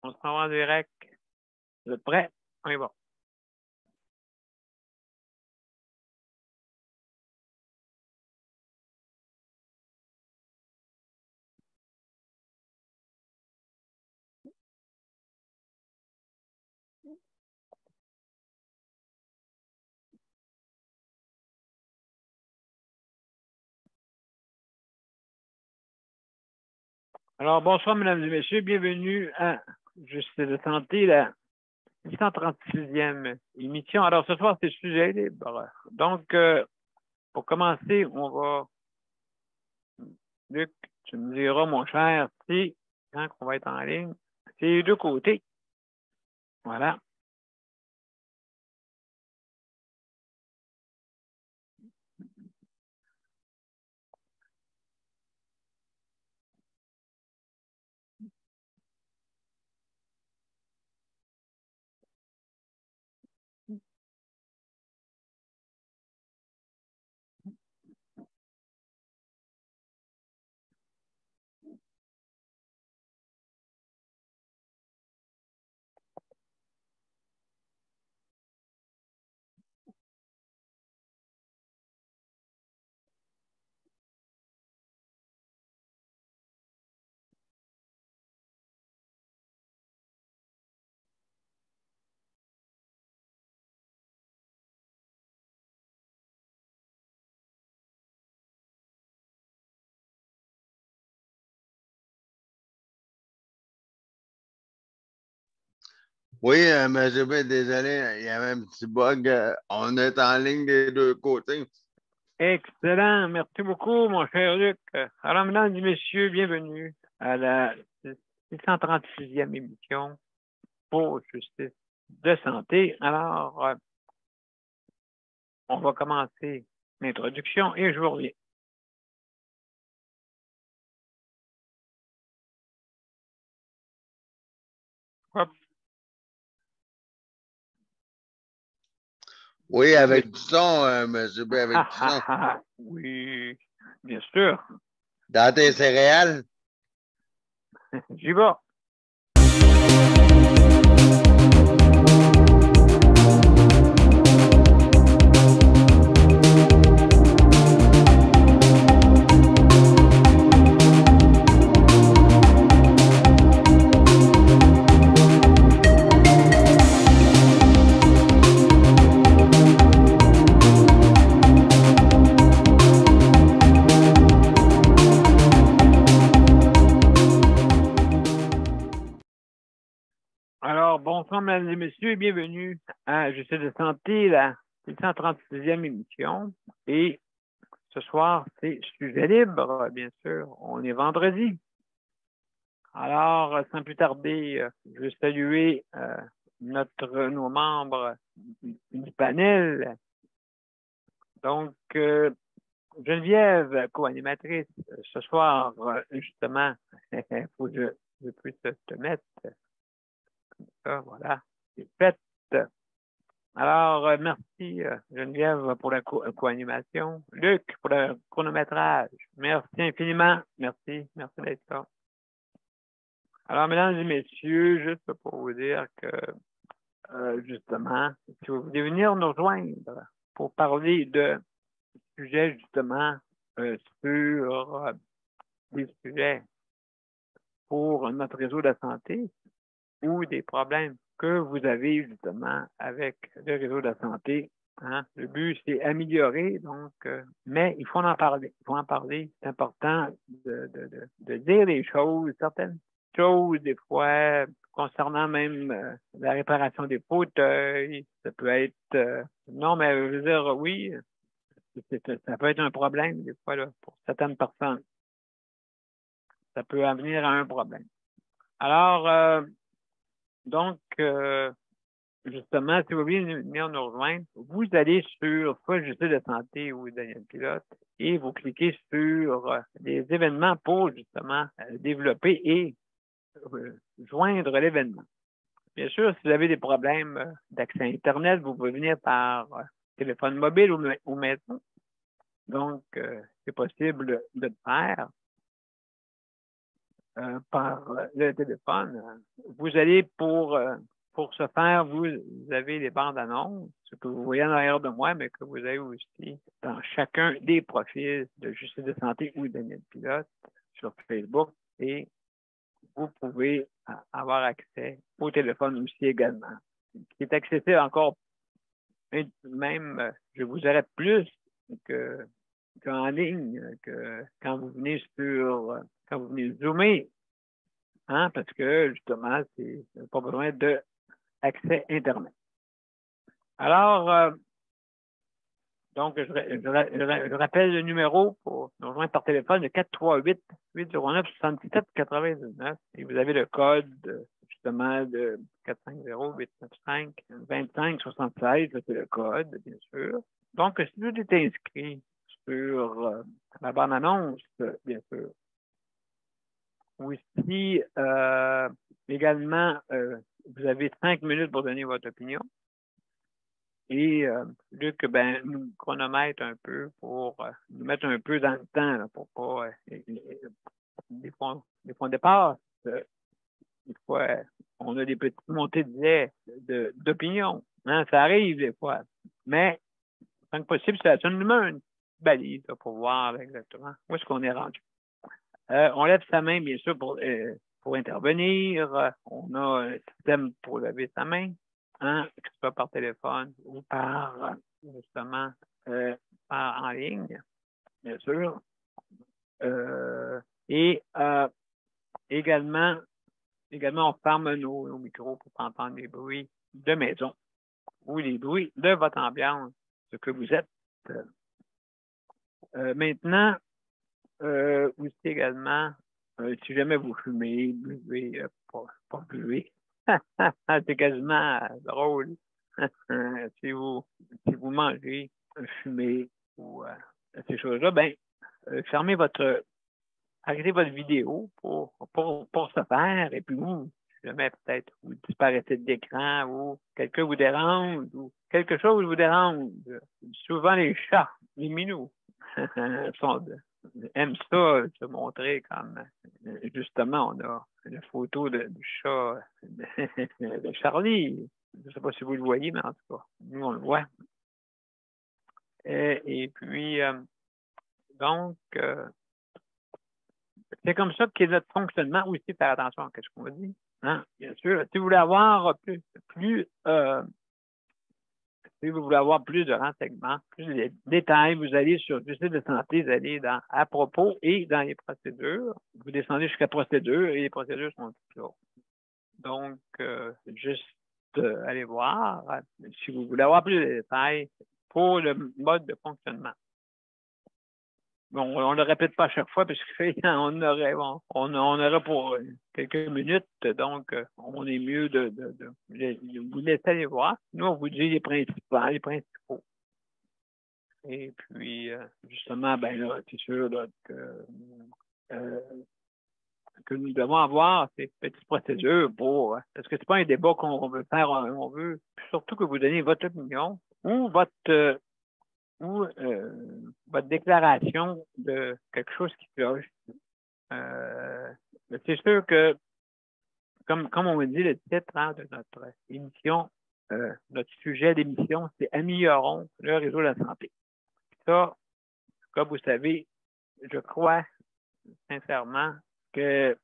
On se rend en direct. Vous êtes prêts? On y va. Alors, bonsoir, mesdames et messieurs. Bienvenue à Justice de santé, la 636e émission. Alors, ce soir, c'est sujet libre. Donc, pour commencer, on va... Luc, tu me diras, mon cher, si, quand on va être en ligne, c'est les deux côtés. Voilà. Oui, mais je suis désolé, il y avait un petit bug. On est en ligne des deux côtés. Excellent. Merci beaucoup, mon cher Luc. Alors, mesdames et messieurs, bienvenue à la 636e émission pour Justice de santé. Alors, on va commencer l'introduction et je vous reviens. Hop. Oui, avec du son, monsieur B, avec du son. Oui, bien sûr. Dans tes céréales? J'y vais. Alors, bonsoir, mesdames et messieurs, et bienvenue à Justice de santé, la 636e émission. Et ce soir, c'est sujet libre, bien sûr. On est vendredi. Alors, sans plus tarder, je veux saluer nos membres du panel. Donc, Geneviève, co-animatrice, ce soir, justement, il faut que je puisse te mettre. Ça, voilà, c'est fait. Alors, merci Geneviève pour la co-animation. Luc, pour le chronométrage. Merci infiniment. Merci d'être là. Alors, mesdames et messieurs, juste pour vous dire que, justement, si vous voulez venir nous rejoindre pour parler de sujets, justement, sur des sujets pour notre réseau de la santé ou des problèmes que vous avez, justement, avec le réseau de la santé. Hein? Le but, c'est améliorer, donc, mais il faut en parler. Il faut en parler. C'est important de dire les choses, certaines choses, des fois, concernant même la réparation des fauteuils. Ça peut être... non, mais je veux dire, oui, ça peut être un problème, des fois, là, pour certaines personnes. Ça peut en venir à un problème. Alors, donc, justement, si vous voulez venir nous rejoindre, vous allez sur soit Justice de santé ou Daniel Pilote et vous cliquez sur les événements pour justement développer et joindre l'événement. Bien sûr, si vous avez des problèmes d'accès à Internet, vous pouvez venir par téléphone mobile ou maison. Donc, c'est possible de le faire. par le téléphone, vous allez pour ce faire, vous avez les bandes annonces, ce que vous voyez en arrière de moi, mais que vous avez aussi dans chacun des profils de Justice de santé ou Daniel Pilote sur Facebook et vous pouvez avoir accès au téléphone aussi également, qui est accessible encore, même, je vous dirais plus qu'en ligne, que quand vous venez quand vous venez zoomer, hein, parce que justement, c'est pas besoin d'accès Internet. Alors, donc, je rappelle le numéro pour nous rejoindre par téléphone, le 438-809-7799. Et vous avez le code, justement, de 450-895-2576. C'est le code, bien sûr. Donc, si vous êtes inscrit sur la bande-annonce, bien sûr. Aussi, également, vous avez 5 minutes pour donner votre opinion. Et Luc, nous chronomètre un peu pour nous mettre un peu dans le temps, là, pour pas des fois on dépasse. Des fois, on a des petites montées de lait d'opinion. Hein, ça arrive des fois. Mais, tant que possible, ça nous met une balise là, pour voir là, exactement où est-ce qu'on est rendu. On lève sa main, bien sûr, pour intervenir. On a un système pour lever sa main. Hein, que ce soit par téléphone ou par, justement, en ligne, bien sûr. Et également, on ferme nos micros pour pas entendre les bruits de maison ou les bruits de votre ambiance, ce que vous êtes. Maintenant, aussi également, si jamais vous fumez, buvez, pas buvez. C'est quasiment drôle. si vous mangez, fumez ou ces choses-là, arrêtez votre vidéo pour se faire, et puis vous, si jamais peut-être vous disparaissez de l'écran ou quelqu'un vous dérange ou quelque chose vous dérange. Souvent les chats, les minous, aiment ça, se montrer comme justement, on a la photo du chat de Charlie. Je ne sais pas si vous le voyez, mais en tout cas, nous, on le voit. Et puis, donc, c'est comme ça qu'est notre fonctionnement aussi, faire attention à ce qu'on dit. Hein? Bien sûr, si vous voulez avoir si vous voulez avoir plus de renseignements, plus de détails, vous allez sur le site de santé, vous allez dans à propos et dans les procédures. Vous descendez jusqu'à procédures et les procédures sont toutes là. Donc, juste aller voir si vous voulez avoir plus de détails pour le mode de fonctionnement. Bon, on ne le répète pas à chaque fois parce qu'on aurait pour quelques minutes, donc on est mieux de vous laisser aller voir. Nous, on vous dit les principaux. Et puis, justement, là, c'est sûr là, que nous devons avoir ces petites procédures parce que c'est pas un débat qu'on veut faire, on veut surtout que vous donniez votre opinion ou votre déclaration de quelque chose qui cloche. C'est sûr que, comme on dit, le titre de notre émission, notre sujet d'émission, c'est « Améliorons le réseau de la santé ». Ça, comme vous savez, je crois sincèrement que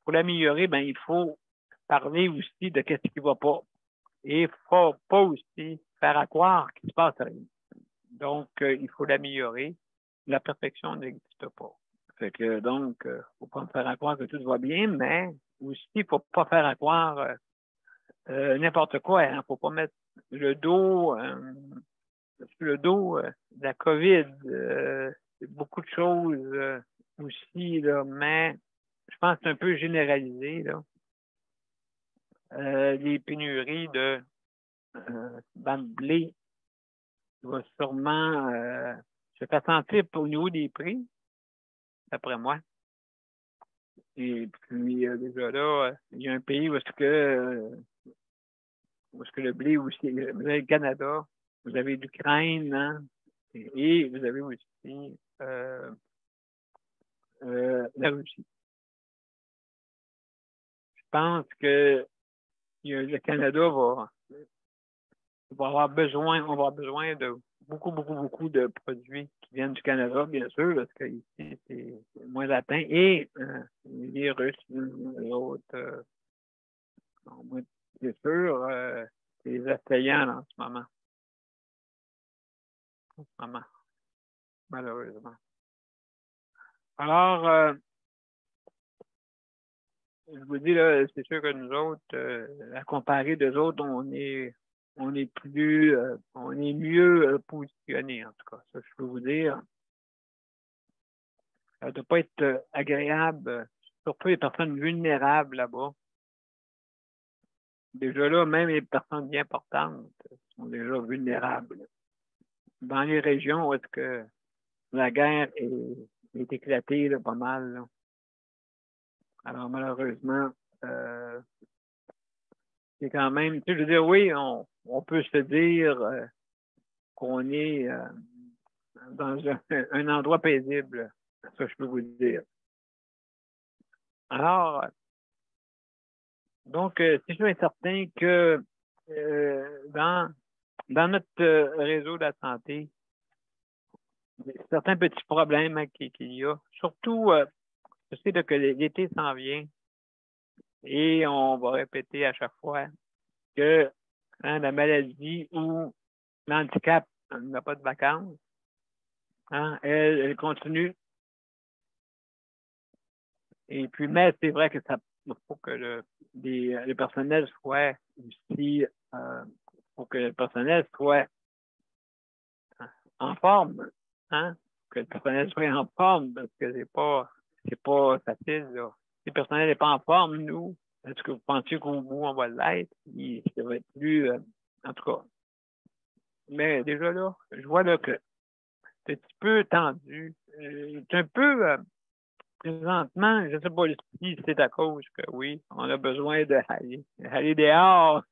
pour l'améliorer, il faut parler aussi de ce qui ne va pas. Et il ne faut pas aussi faire à croire qu'il ne se passe rien. Donc, il faut l'améliorer. La perfection n'existe pas. Fait que, donc, il ne faut pas me faire à croire que tout va bien, mais aussi, il ne faut pas faire à croire n'importe quoi. Il ne faut pas mettre le dos sur le dos de la COVID. Beaucoup de choses aussi, là, mais je pense que c'est un peu généralisé. Là. Les pénuries de bancs de blé va sûrement se faire sentir au niveau des prix, d'après moi. Et puis, déjà là, il y a un pays où est-ce que le blé aussi, vous avez le Canada, vous avez l'Ukraine, hein, et vous avez aussi la Russie. pense que le Canada va avoir besoin, on va avoir besoin de beaucoup de produits qui viennent du Canada, bien sûr, parce qu'ici, c'est moins atteint. Et les Russes, les autres, c'est sûr, c'est les assaillants en ce moment. Malheureusement. Alors, je vous dis, là, c'est sûr que nous autres, à comparer d'eux autres, on est mieux positionnés, en tout cas. Ça, je peux vous dire. Ça ne doit pas être agréable, surtout les personnes vulnérables là-bas. Déjà là, même les personnes bien portantes sont déjà vulnérables. Dans les régions où est-ce que la guerre est éclatée là, pas mal. Là. Alors malheureusement, c'est quand même, tu sais, je veux dire, oui, on peut se dire qu'on est dans un endroit paisible. Ça, je peux vous le dire. Alors, donc, c'est sûr et certain que dans notre réseau de la santé, il y a certains petits problèmes qu'il y a. Surtout, je sais que l'été s'en vient et on va répéter à chaque fois que la maladie ou l'handicap n'a pas de vacances. Hein, elle continue. Et puis, mais c'est vrai que il faut que le personnel soit aussi, faut que le personnel soit en forme, hein? Que le personnel soit en forme, parce que c'est pas facile, là. Si le personnel n'est pas en forme, nous, est-ce que vous pensez qu'au bout, on va l'être? Ça va être plus, en tout cas. Mais déjà là, je vois là que c'est un petit peu tendu. C'est un peu, présentement, je ne sais pas si c'est à cause que oui, on a besoin d'aller dehors.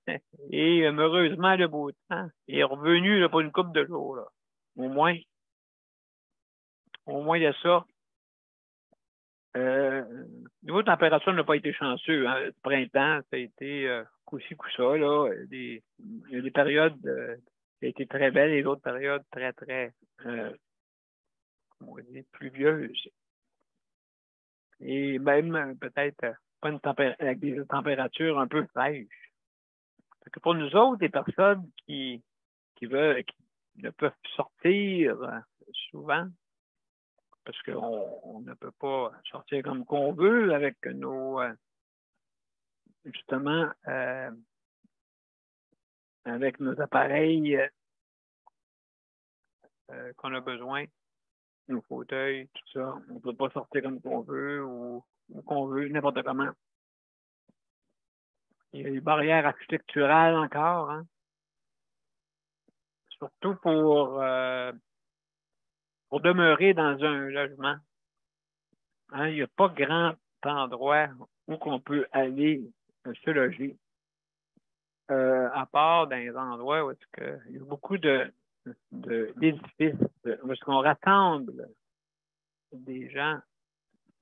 Et heureusement, le beau temps est revenu là, pour une couple de jours. Là. Au moins, il y a ça. Niveau température n'a pas été chanceux. Hein. Le printemps, ça a été coup-ci, coup-ça. Là. Il y a des périodes qui ont été très belles et d'autres périodes très, très comment on dit, pluvieuses. Et même peut-être pas avec des températures un peu fraîches. Que pour nous autres, des personnes qui ne peuvent sortir souvent, parce qu'on ne peut pas sortir comme qu'on veut avec nos justement avec nos appareils qu'on a besoin, nos fauteuils, tout ça. On ne peut pas sortir comme qu'on veut ou qu'on veut, n'importe comment. Il y a des barrières architecturales encore, hein? Surtout pour demeurer dans un logement. Hein? Il n'y a pas grand endroit où on peut aller se loger. À part dans les endroits où il y a beaucoup d'édifices, où est-ce qu'on rassemble des gens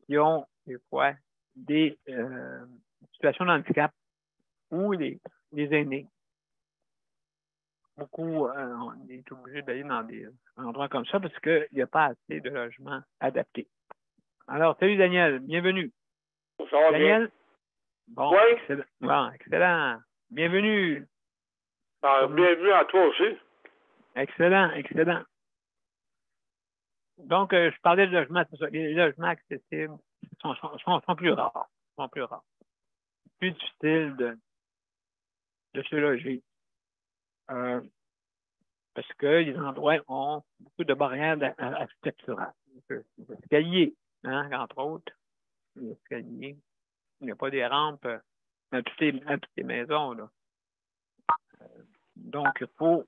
qui ont des fois des situations de handicap ou les aînés. Beaucoup, on est obligé d'aller dans des endroits comme ça parce qu'il n'y a pas assez de logements adaptés. Alors, salut Daniel, bienvenue. Ça va Daniel? bien. Bon, Oui. excellent. Bon, excellent. Bienvenue. Bienvenue à toi aussi. Excellent. Donc, je parlais de logements, c'est ça. Les logements accessibles sont plus rares. Plus difficile de se loger. Parce que les endroits ont beaucoup de barrières architecturales. Les escaliers, hein, entre autres. Les escaliers. Il n'y a pas des rampes à toutes les maisons. Là. Donc, il faut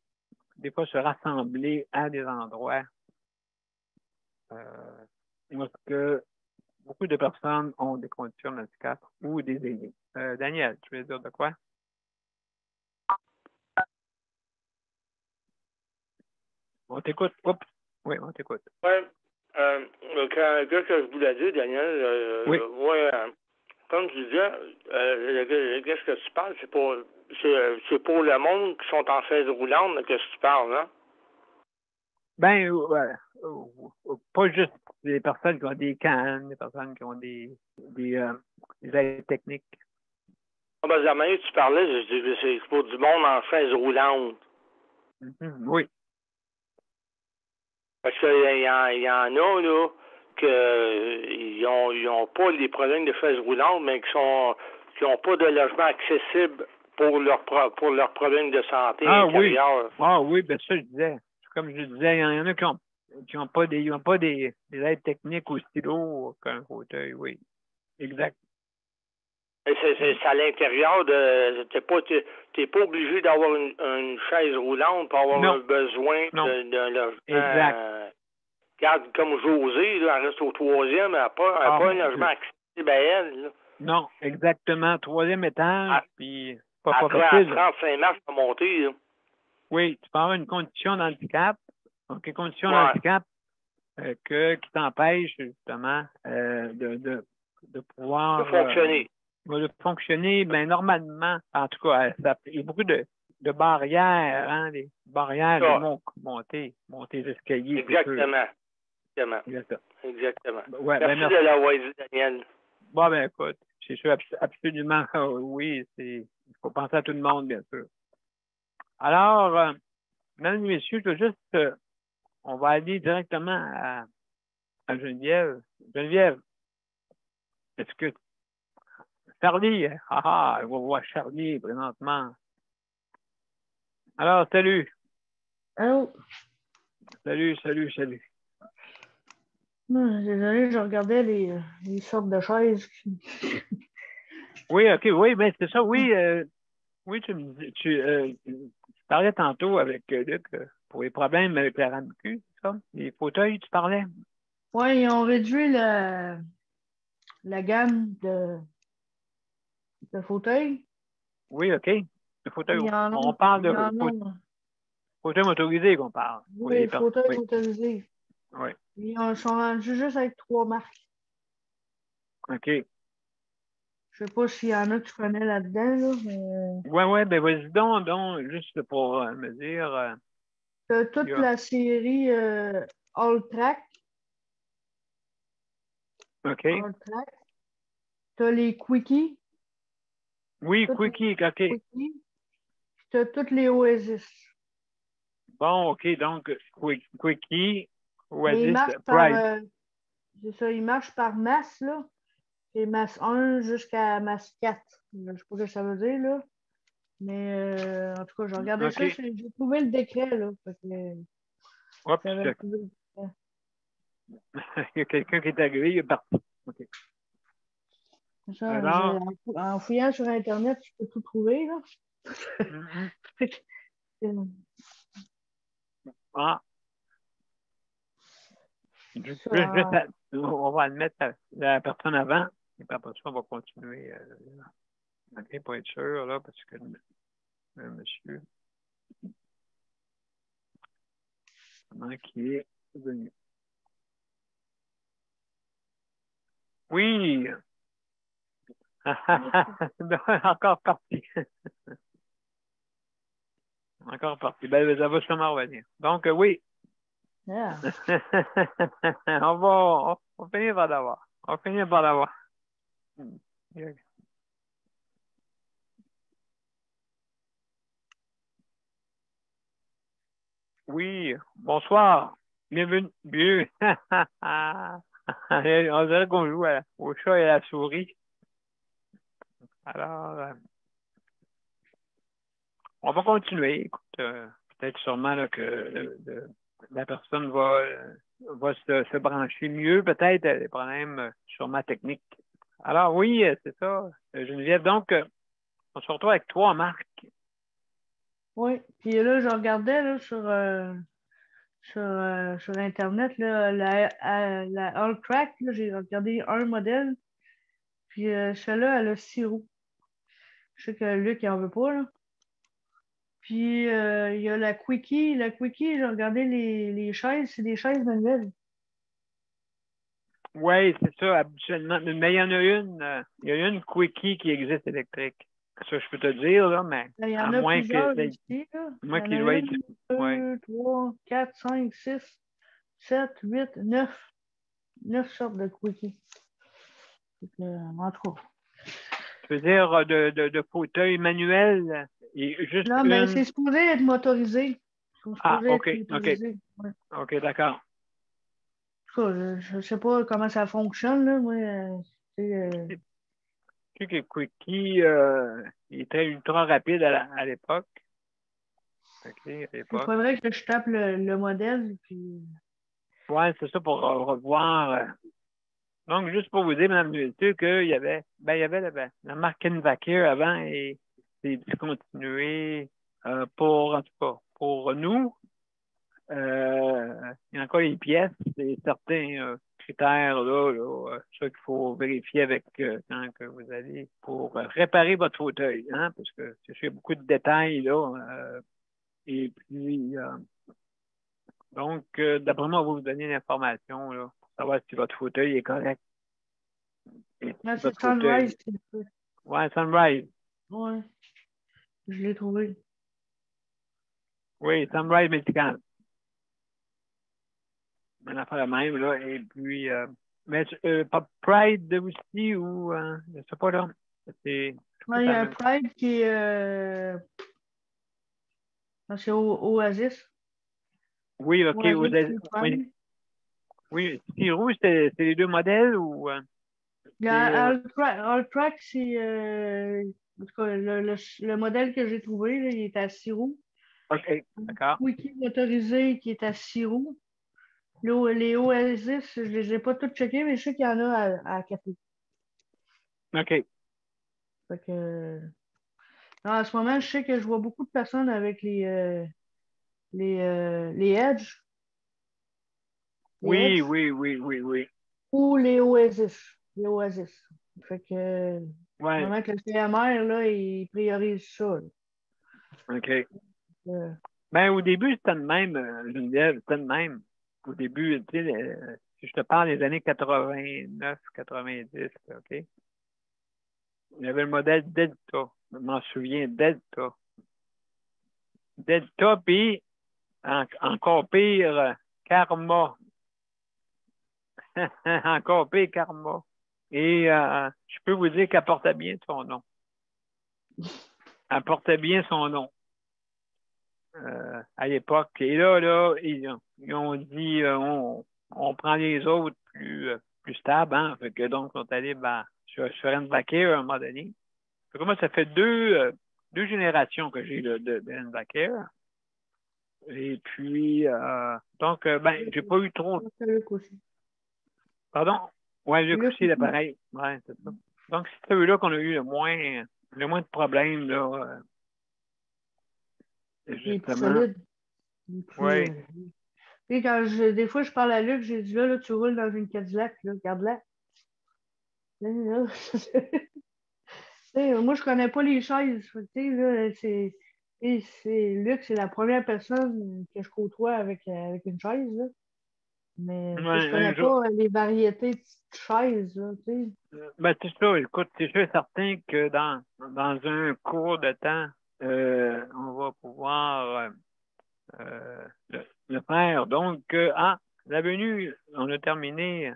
des fois se rassembler à des endroits parce que beaucoup de personnes ont des conditions de handicap ou des aînés. Daniel, tu veux dire de quoi? On t'écoute. Oups. Oui, on t'écoute. Oui. Qu'est-ce que je voulais dire, Daniel? Oui. Moi, comme tu disais, qu'est-ce que tu parles? C'est pour le monde qui sont en chaise roulante que tu parles, hein? Ben, pas juste des personnes qui ont des cannes, des personnes qui ont des aides techniques. Ah, ben, la manière que tu parlais, c'est pour du monde en chaise roulante. Oui. Parce qu'il y en a, là, ils ont pas les problèmes de chaises roulantes, mais qui ont pas de logement accessible pour leurs problèmes de santé intérieure. Ah oui, ben ça, je disais. Comme je disais, il y en a qui ont pas des aides techniques au stylo qu'un fauteuil, oui. Exact. C'est à l'intérieur de. T'es pas obligé d'avoir une chaise roulante pour avoir besoin d'un logement. Exact. Regarde, comme José, là, elle reste au 3e, elle n'a pas un logement accessible à elle. Là. Non, exactement. 3e étage, puis pas après, facile. À 35 marches à monter. Là. Oui, tu peux avoir une condition d'handicap. Donc, une condition d'handicap qui t'empêche justement de pouvoir... De fonctionner. De fonctionner, mais normalement, en tout cas, il y a beaucoup de barrières, hein, des barrières de monter les escaliers. Exactement. Ouais, merci de l'avoir dit, Daniel. Bon, ben écoute, c'est sûr, absolument, oui, il faut penser à tout le monde, bien sûr. Alors, mesdames et messieurs, on va aller directement à Geneviève. Geneviève, est-ce que Charlie, on va voir Charlie présentement. Alors, salut. Allô? Salut. Désolé, je regardais les sortes de chaises. Oui, OK, oui, mais c'est ça, oui. Oui, tu parlais tantôt avec Luc pour les problèmes avec la RAMQ, c'est ça? Les fauteuils, tu parlais? Oui, ils ont réduit la gamme de fauteuils. Oui, OK. Le fauteuil, on parle parle de fauteuil motorisé qu'on parle. Oui, fauteuil motorisé. Oui. Ils sont rendus juste avec 3 marques. OK. Je sais pas s'il y en a que tu connais là-dedans, là, mais... Oui, ben vas-y donc, juste pour me dire... tu as toute la série All Track. OK. All Track. Tu as les Quickie. Oui, Quickie, OK. Quickie. Tu as toutes les Oasis. Bon, OK, donc Quickie, Oasis, Pride. C'est ça, ils marchent par masse, là. C'est masse 1 jusqu'à masse 4. Je ne sais pas ce que ça veut dire, là. Mais en tout cas, j'ai regardé ça, j'ai trouvé le décret, là. Il y a quelqu'un qui est arrivé, il est parti. OK. Ça, alors... En fouillant sur Internet, tu peux tout trouver, là. Ah. On va admettre la personne avant, et puis après ça, on va continuer. OK, pour être sûr, là, parce que monsieur, qui est venu. Oui! Encore parti. Encore parti. Ben, ça va sûrement revenir. Donc, oui. Yeah. on va finir par l'avoir. Oui, bonsoir. Bienvenue. On dirait qu'on joue au chat et à la souris. Alors, on va continuer. Écoute, peut-être sûrement là, que la personne va se brancher mieux, peut-être, des problèmes sûrement techniques. Alors oui, c'est ça, Geneviève. Donc, on se retrouve avec 3 marques. Oui, puis là, je regardais là, sur Internet, là, la All Track, j'ai regardé un modèle, puis celle-là, elle a 6 roues. Je sais que Luc, il en veut pas, là. Puis, il y a la Quickie. La Quickie, j'ai regardé les chaises, c'est des chaises manuelles. Oui, c'est ça, habituellement. Mais il y a une Quickie qui existe électrique. Ça, je peux te dire, là, mais Il y à en a moins plusieurs que. ici, là. Il y Moi en qui a dois être. une, Ouais. 2, 3, 4, 5, 6, 7, 8, 9. 9 sortes de quickies. En tout cas. Tu veux dire de fauteuil manuel et juste Non, mais une. c'est supposé être motorisé. C'est Ah, supposé OK, être OK. motorisé. Ouais. OK, d'accord. En tout cas, je ne sais pas comment ça fonctionne, là. Moi, Je sais que Quickie, il était ultra rapide à l'époque. OK, à il l'époque. faudrait que je tape le modèle. Puis... Ouais, c'est ça pour revoir. Donc, juste pour vous dire, Mme et Messieurs, qu'il y avait, il y avait la marque Kenvaker avant et c'est discontinué en tout cas, pour nous. Il y a encore les pièces et certains critères ça qu'il faut vérifier avec quand que vous allez pour réparer votre fauteuil, hein, parce que c'est sûr, il y a beaucoup de détails là. Et puis donc, d'après moi, on va vous donner l'information là, pour savoir si votre fauteuil est correct. Et Ah, si c'est votre fauteuil. Sunrise. Ouais, Sunrise. Ouais, je l'ai trouvé. Oui, Sunrise Medical. On a fait la même, là. Et puis, mais Pride aussi, ou, je sais pas, là. C'est, Ouais, il y a un Pride qui est. C'est Oasis. oui, OK. Oasis, c'est Oui, Pride. oui. Rouge, c'est les deux modèles ou. Il y a All-Track, c'est. En tout cas, le modèle que j'ai trouvé, là, il est à 6 roues. OK, d'accord. Quickie motorisé qui est à 6 roues. Les Oasis, je les ai pas tous checkés, mais je sais qu'il y en a à 4 roues. OK. Fait que, en ce moment, je sais que je vois beaucoup de personnes avec les Edge, les Oui, Edge oui, oui, oui, oui. ou les Oasis. Les Oasis. Fait que, Ouais, moment que le CMR, là, il priorise ça. Là. OK. Euh, Ben, au début, c'était le même, Geneviève, c'était le même. Au début, tu sais, si je te parle des années 89, 90, OK? Il y avait le modèle Delta. Je m'en souviens, Delta. Delta, puis encore pire, Karma. Encore pire, Karma. Et je peux vous dire qu'elle portait bien son nom. Elle portait bien son nom à l'époque. Et là, ils ont dit on prend les autres plus stables. Hein? Fait que donc, on est allé sur Envaquer à un moment donné. Fait que moi, ça fait deux générations que j'ai de Envaquer. Et puis, donc, j'ai pas eu trop. c'est Luc aussi. Pardon? Ouais, j'ai Luc couché l'appareil. Ouais, c'est ça. Donc, c'est eux-là qu'on a eu le moins de problèmes, là, il est plus justement. solide. Il est plus, Oui. Tu sais, des fois, je parle à Luc, j'ai dit là, tu roules dans une Cadillac, là, regarde-la. Là. Tu sais, moi, je connais pas les chaises. Fait que, tu sais, là, Luc, c'est la première personne que je côtoie avec une chaise. Là. Mais tu sais, je Ouais, connais un jour. pas les variétés de chaises. Là, tu sais. C'est ça. Écoute, c'est sûr et certain que dans un cours de temps, on va pouvoir le faire. Donc, l'avenue, on a terminé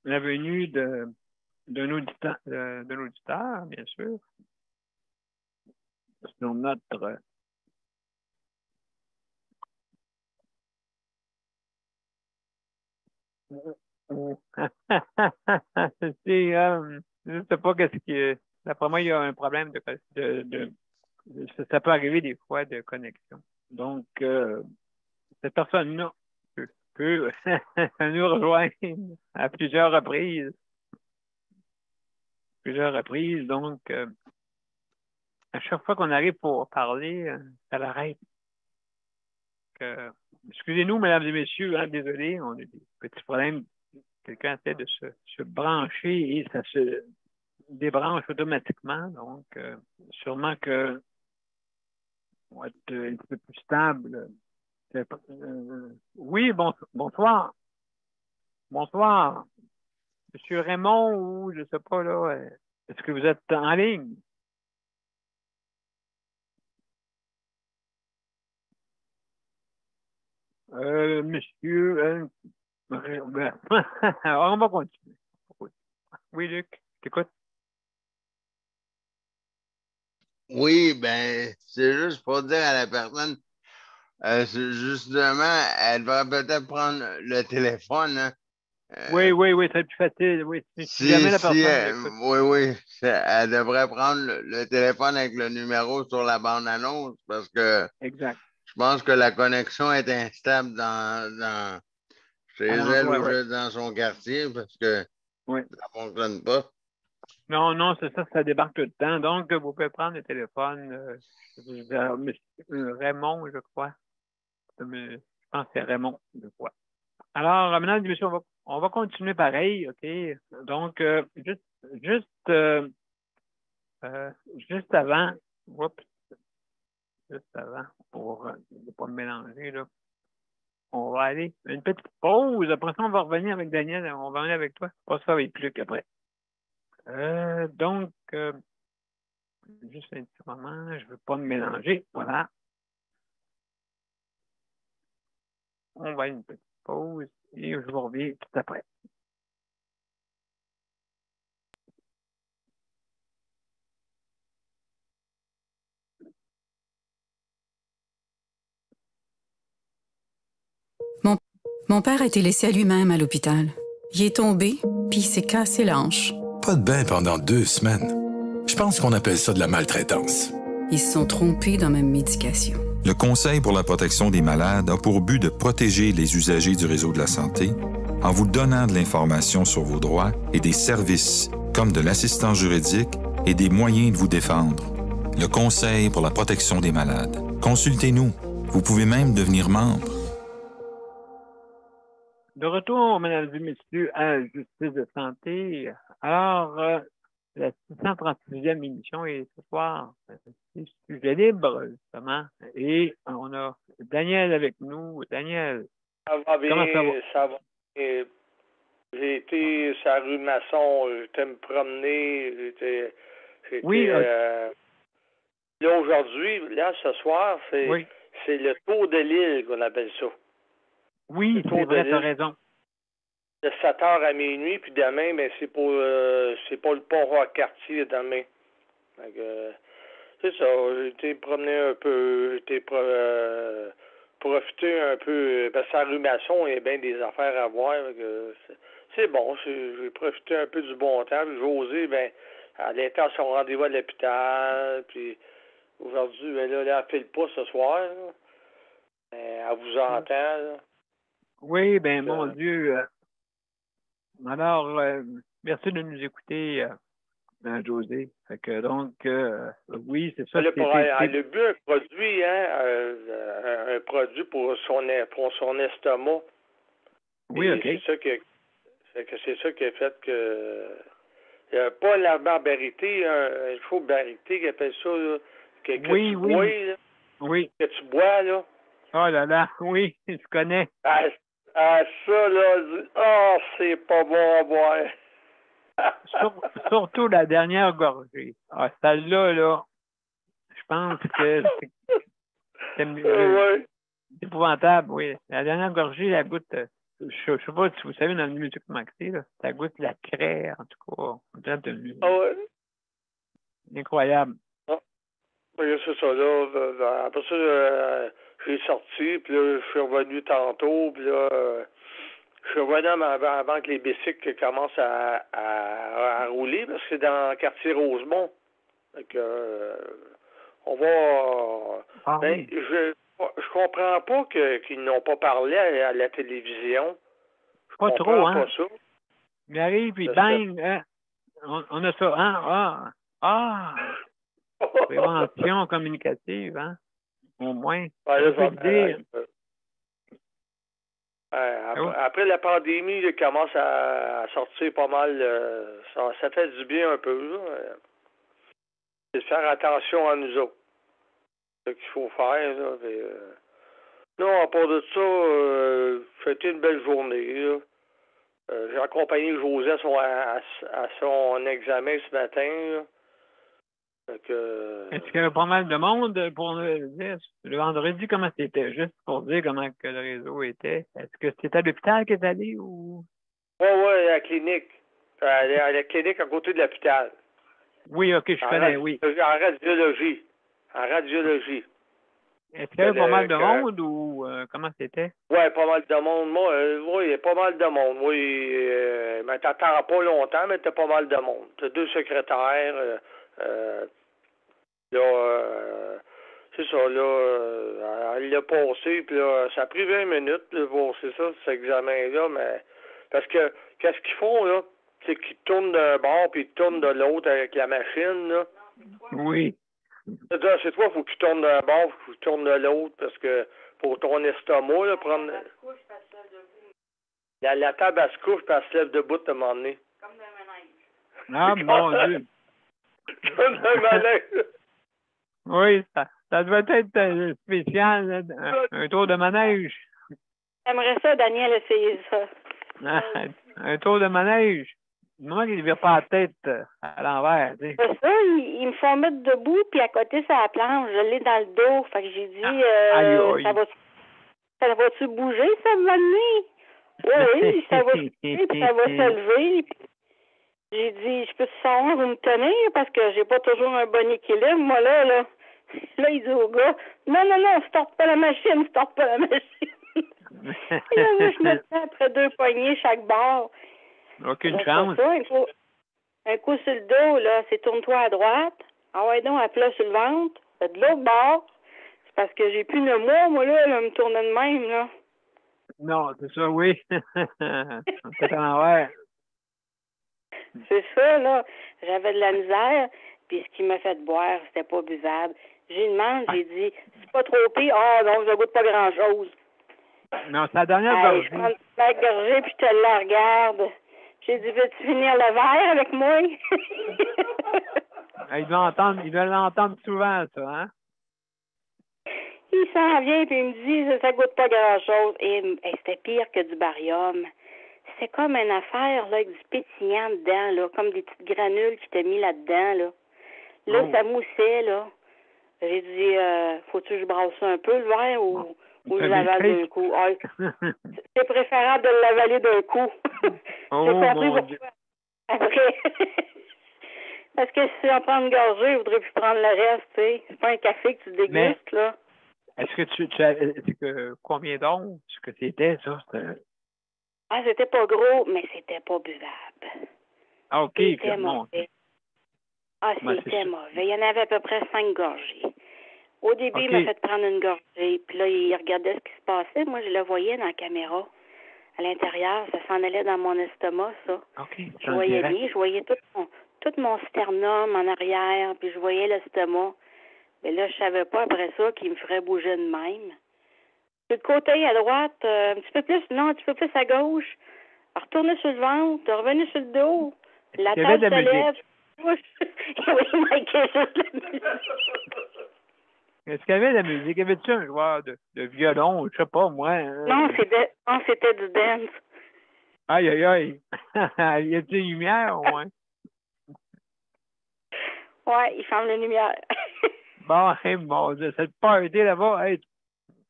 l'avenue d'un auditeur, bien sûr, sur notre. Je ne sais pas qu'est-ce qui. D'après moi, il y a un problème ça peut arriver des fois de connexion. Donc, cette personne-là peut nous rejoindre à plusieurs reprises. Plusieurs reprises. Donc, à chaque fois qu'on arrive pour parler, ça l'arrête. Excusez-nous, mesdames et messieurs, hein, désolé, on a des petits problèmes. Quelqu'un essaie de se brancher et ça se débranche automatiquement. Donc, sûrement que on va être un petit peu plus stable. Oui, bonsoir. Bonsoir. Monsieur Raymond ou je sais pas, là, est-ce que vous êtes en ligne? Monsieur, ben, on va continuer. Oui, Luc, t'écoutes? Oui, ben, c'est juste pour dire à la personne, justement, elle devrait peut-être prendre le téléphone, hein. Oui, c'est plus facile. Oui, si jamais la personne l'écoute. Oui, oui, elle devrait prendre le téléphone avec le numéro sur la bande-annonce parce que Exact. je pense que la connexion est instable chez À elle l'endroit, ou oui. juste dans son quartier parce que Oui. ça fonctionne pas. Non, c'est ça débarque tout le temps. Donc, vous pouvez prendre le téléphone. Raymond, je crois. Je pense que c'est Raymond, je crois. Alors, mesdames et messieurs, on va continuer pareil, OK? Donc, juste, euh, juste avant, oups, juste avant, pour ne pas me mélanger, là, on va aller une petite pause. Après ça, on va revenir avec Daniel. On va revenir avec toi. On va se faire avec Luc après. Donc, juste un petit moment, je ne veux pas me mélanger. Voilà. On va à une petite pause et je vous reviens tout après. Mon père a été laissé à lui-même à l'hôpital. Il est tombé, puis il s'est cassé la hanche. Pas de bain pendant 2 semaines. Je pense qu'on appelle ça de la maltraitance. Ils se sont trompés dans ma médication. Le Conseil pour la protection des malades a pour but de protéger les usagers du réseau de la santé en vous donnant de l'information sur vos droits et des services comme de l'assistance juridique et des moyens de vous défendre. Le Conseil pour la protection des malades. Consultez-nous. Vous pouvez même devenir membre. De retour, mesdames et messieurs, à Justice de santé. Alors, la 636e émission est ce soir, c'est sujet libre, justement. Et on a Daniel avec nous. Daniel. Ça va bien, comment ça va? ça va bien. J'ai été sur la rue Masson, j'étais me promener, j'étais Oui, là aujourd'hui, là ce soir, oui. c'est le tour de l'île qu'on appelle ça. Oui, c'est vrai, tu as raison. De 7h à minuit, puis demain, ben, c'est pour le Pont-Roy-Cartier demain. Donc, c'est ça, j'ai été promener un peu, j'ai été profiter un peu, parce que la rue Masson, il y a bien des affaires à voir. C'est bon, j'ai profité un peu du bon temps. Josée, ben, elle était à son rendez-vous à l'hôpital, puis aujourd'hui, ben là, elle file pas ce soir. Là. Elle vous entend, là. Oui, ben mon Dieu. Alors, merci de nous écouter, José. Fait que donc, oui, c'est ça. Elle a bu un produit, un produit pour son estomac. Oui, OK. C'est ça qui a fait que pas la barbarité, il faut barbarité qui appelle ça, là, que tu bois, là. Oui. Que tu bois, là. Oh là là, oui, tu connais. Ça, là, c'est pas bon à boire. Surtout la dernière gorgée. Ah, celle-là, là, je pense que c'est épouvantable, oui. La dernière gorgée, elle goûte, je sais pas si vous savez, dans le musique maxi, là, ça goûte la craie, en tout cas. Incroyable. C'est ça, là. Après ça, j'ai sorti, puis là, je suis revenu tantôt, puis là, je suis revenu avant que les bicycles commencent à rouler, parce que c'est dans le quartier Rosemont. Donc, on va... Oui. Je comprends pas qu'ils n'ont pas parlé à la télévision. Pas trop, hein? Pas ça. Il arrive, puis bang, on a ça, hein? Prévention communicative, hein? Au moins. Après la pandémie, il commence à sortir pas mal. Ça fait du bien un peu. Là. C'est de faire attention à nous autres. C'est ce qu'il faut faire. Là, non, à part de ça, c'était une belle journée. Là. j'ai accompagné José à son examen ce matin. Là. Est-ce qu'il y avait pas mal de monde pour le vendredi, comment c'était? Juste pour dire comment que le réseau était. Est-ce que c'était à l'hôpital que tu allé ou? Oui, à la clinique. À la clinique à côté de l'hôpital. Oui, OK, je connais, oui. En radiologie. Est-ce qu'il y avait pas mal de monde ou comment c'était? Oui, pas mal de monde. Moi, oui, il y a pas mal de monde. Oui, mais t'attends pas longtemps, mais t'as pas mal de monde. T'as 2 secrétaires. C'est ça, là, elle l'a passé, puis là, ça a pris 20 minutes là, pour c'est ça, cet examen-là, mais parce que qu'est-ce qu'ils font, là? C'est qu'ils tournent d'un bord puis ils tournent de l'autre avec la machine, là. Oui. C'est toi, il faut que tu tournes d'un bord, il faut que tu tournes de l'autre, parce que pour ton estomac, là, prendre. La table, elle se couche, puis elle se lève debout à un moment donné. Comme d'un manège. Ah, mon Dieu. Comme d'un manège. Oui, ça doit être spécial, là, un tour de manège. J'aimerais ça, Daniel, essayer ça. Un tour de manège. Moi, il ne vire pas la tête à l'envers. Tu sais. C'est ça, ils me font mettre debout, puis à côté, ça la planche. Je l'ai dans le dos. Fait que j'ai dit, ça va-tu bouger, ça va nuit? Oui, ça va bouger, puis ça va se lever. J'ai dit, je peux savoir vous me tenir parce que j'ai pas toujours un bon équilibre. Moi, là, il dit au gars, non, starte pas la machine. Là, je me tiens après 2 poignées chaque bord. Aucune chance. Ça, un coup sur le dos, là, c'est tourne-toi à droite. Ah ouais, donc, à plat sur le ventre. De l'autre bord. C'est parce que j'ai plus de moi, là, me tourner de même, là. Non, c'est ça, oui. C'est à l'envers. C'est ça, là. J'avais de la misère, puis ce qui m'a fait boire, c'était pas buvable. J'ai demandé, j'ai dit, c'est pas trop pire. Ah, non, ça goûte pas grand-chose. Non, c'est la dernière gorgée. Je prends la gorgée, puis je te la regarde. J'ai dit, veux-tu finir le verre avec moi? Il doit l'entendre souvent, ça, hein? Il s'en vient, puis il me dit, ça goûte pas grand-chose. Et c'était pire que du barium. C'est comme une affaire, là, avec du pétillant dedans, là, comme des petites granules qui étaient mis là-dedans, là. Là, ça moussait, là. J'ai dit, faut-tu que je brasse un peu le verre ou je l'avale d'un coup? Ah, c'est préférable de l'avaler d'un coup. Oh, j'ai compris mon Dieu. Après. Parce que si on prend une gorgée, il voudrait plus prendre le reste, tu sais. C'est pas un café que tu dégustes, là. Est-ce que tu savais combien d'onces que c'était, ça? Ah, c'était pas gros, mais c'était pas buvable. Ah, OK. C'était mauvais. Ah, c'était mauvais. Il y en avait à peu près 5 gorgées. Au début, il m'a fait prendre une gorgée. Puis là, il regardait ce qui se passait. Moi, je le voyais dans la caméra. À l'intérieur, ça s'en allait dans mon estomac, ça. Okay, je voyais bien. Je voyais tout mon sternum en arrière. Puis je voyais l'estomac. Mais là, je savais pas après ça qu'il me ferait bouger de même. De côté, à droite, un petit peu plus à gauche. Retourner sur le ventre, revenir sur le dos. La tête se lève. Est-ce qu'il y avait de la musique? Y avait-tu un joueur de violon? Je sais pas, moi. Non, c'était du dance. Aïe, aïe, aïe. Y a-t-il une lumière, au moins? Ouais, il ferme la lumière. Bon, mon Dieu, cette party là-bas, hey,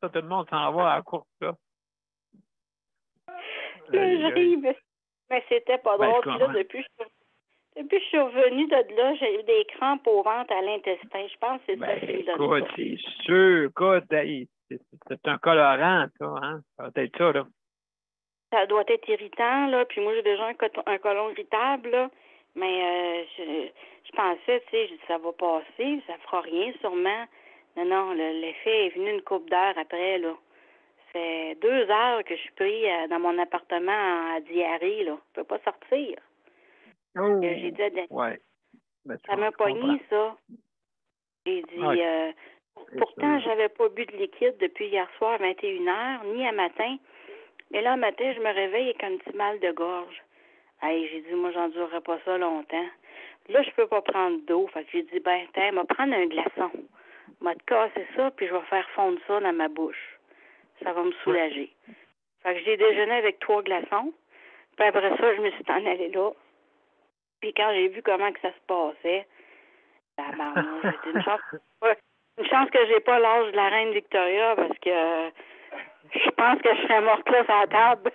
ça, tout le monde s'en va à la course, là. Je ris, mais c'était pas drôle. Puis là, depuis que je suis revenue de là, j'ai eu des crampes au ventre, à l'intestin. Je pense que c'est ça qui me donne. Écoute, c'est sûr, écoute, hey, c'est un colorant, ça, hein? Ça doit être ça, là. Ça doit être irritant, là. Puis moi, j'ai déjà un côlon irritable, là. Mais je pensais, tu sais, ça va passer, ça fera rien sûrement. Non, l'effet est venu une couple d'heures après, là. Ça fait 2 heures que je suis pris dans mon appartement à diarrhée, là. Je peux pas sortir. Oh, j'ai dit à Daniel, ouais. ça m'a pogné, ça. J'ai dit, pourtant, j'avais pas bu de liquide depuis hier soir à 21h, ni à matin. Mais là, matin, je me réveille avec un petit mal de gorge. Hey, j'ai dit, moi, j'endurerai pas ça longtemps. Là, je peux pas prendre d'eau. Fait que j'ai dit, tiens, je vais prendre un glaçon. Je vais te casser ça, puis je vais faire fondre ça dans ma bouche. Ça va me soulager. Fait que j'ai déjeuné avec 3 glaçons. Puis après ça, je me suis en allée là. Puis quand j'ai vu comment que ça se passait, j'ai dit une chance que j'ai pas l'âge de la reine Victoria parce que je pense que je serais morte là sur la table.